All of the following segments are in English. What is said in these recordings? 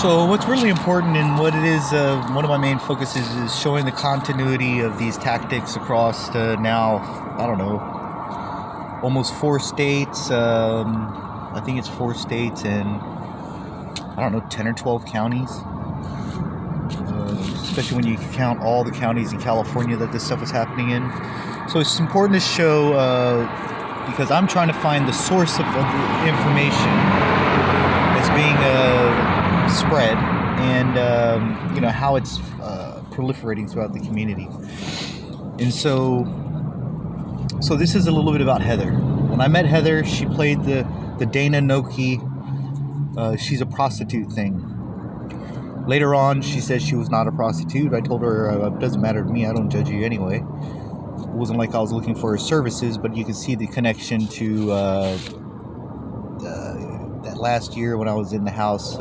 So what's really important and what it is, one of my main focuses is showing the continuity of these tactics across now, I don't know, almost 4 states. I think it's 4 states and, I don't know, 10 or 12 counties. Especially when you count all the counties in California that this stuff was happening in. So it's important to show, because I'm trying to find the source of the information that's being spread and how it's proliferating throughout the community. And so this is a little bit about Heather. When I met Heather, she played the Dana Noki she's a prostitute thing. Later on, she said she was not a prostitute. I told her it doesn't matter to me, I don't judge you anyway. It wasn't like I was looking for her services, but you can see the connection to that last year when I was in the house,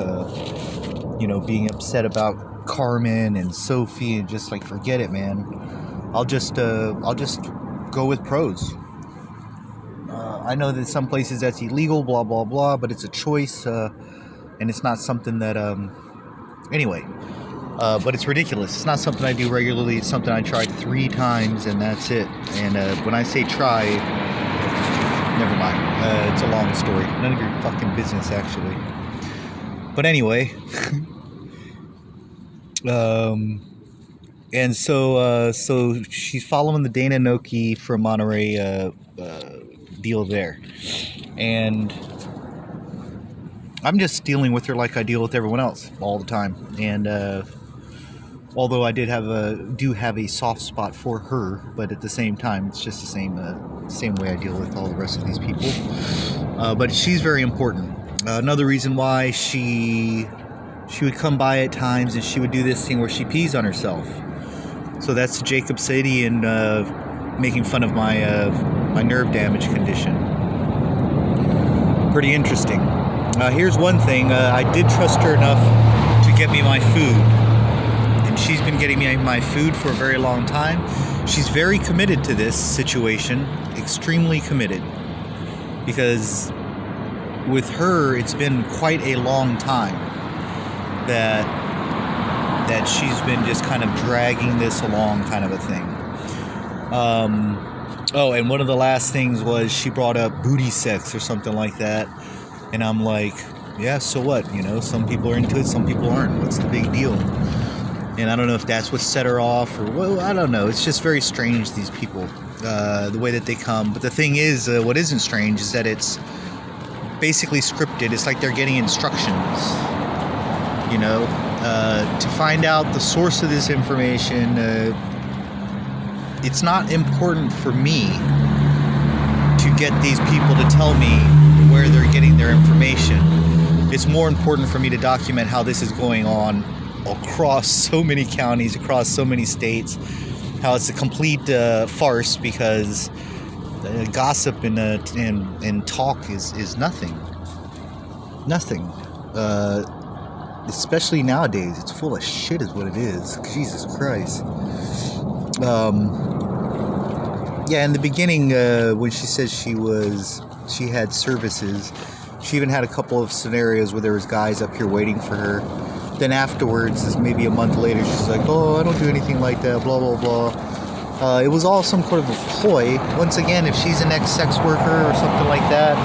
being upset about Carmen and Sophie and just like, forget it, man. I'll just go with pros. I know that some places that's illegal, blah, blah, blah, but it's a choice, and it's not something that, but it's ridiculous. It's not something I do regularly. It's something I tried 3 times, and that's it. And when I say try, never mind. It's a long story. None of your fucking business, actually. But anyway, and so she's following the Dana Noki from Monterey deal there, and I'm just dealing with her like I deal with everyone else all the time. And although I do have a soft spot for her, but at the same time, it's just the same way I deal with all the rest of these people. But she's very important. Another reason why she would come by at times and she would do this thing where she pees on herself. So that's Jacob Sadie and making fun of my nerve damage condition. Pretty interesting. Here's one thing. I did trust her enough to get me my food. And she's been getting me my food for a very long time. She's very committed to this situation. Extremely committed. Because with her, it's been quite a long time that she's been just kind of dragging this along, kind of a thing. And one of the last things was she brought up booty sex or something like that. And I'm like, yeah, so what? Some people are into it, some people aren't. What's the big deal? And I don't know if that's what set her off or, well, I don't know. It's just very strange, these people, the way that they come. But the thing is, what isn't strange is that it's basically scripted. It's like they're getting instructions, to find out the source of this information. It's not important for me to get these people to tell me where they're getting their information. It's more important for me to document how this is going on across so many counties, across so many states, how it's a complete farce, because gossip and talk is nothing. Nothing. Especially nowadays, it's full of shit is what it is. Jesus Christ. In the beginning, when she said she had services, she even had a couple of scenarios where there was guys up here waiting for her. Then afterwards, maybe a month later, she's like, oh, I don't do anything like that, blah, blah, blah. It was all some sort of a ploy. Once again, if she's an ex-sex worker or something like that,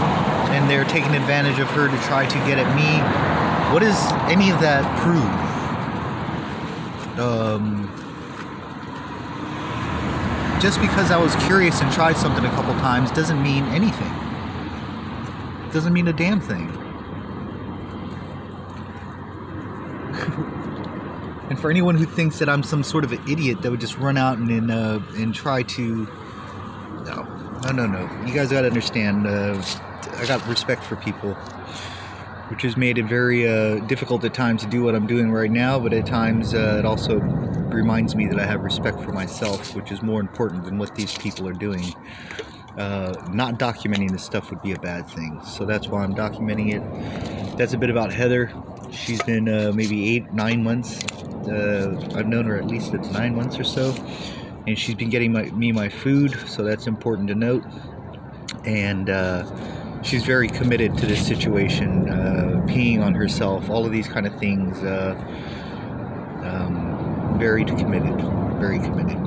and they're taking advantage of her to try to get at me, what does any of that prove? Just because I was curious and tried something a couple times doesn't mean anything. Doesn't mean a damn thing. And for anyone who thinks that I'm some sort of an idiot that would just run out and try to... No. You guys gotta understand, I got respect for people, which has made it very difficult at times to do what I'm doing right now, but at times it also reminds me that I have respect for myself, which is more important than what these people are doing. Not documenting this stuff would be a bad thing, so that's why I'm documenting it. That's a bit about Heather. She's been maybe 8-9 months. I've known her at least 9 months or so, and she's been getting me my food, so that's important to note. And she's very committed to this situation, peeing on herself, all of these kind of things. Very committed, very committed.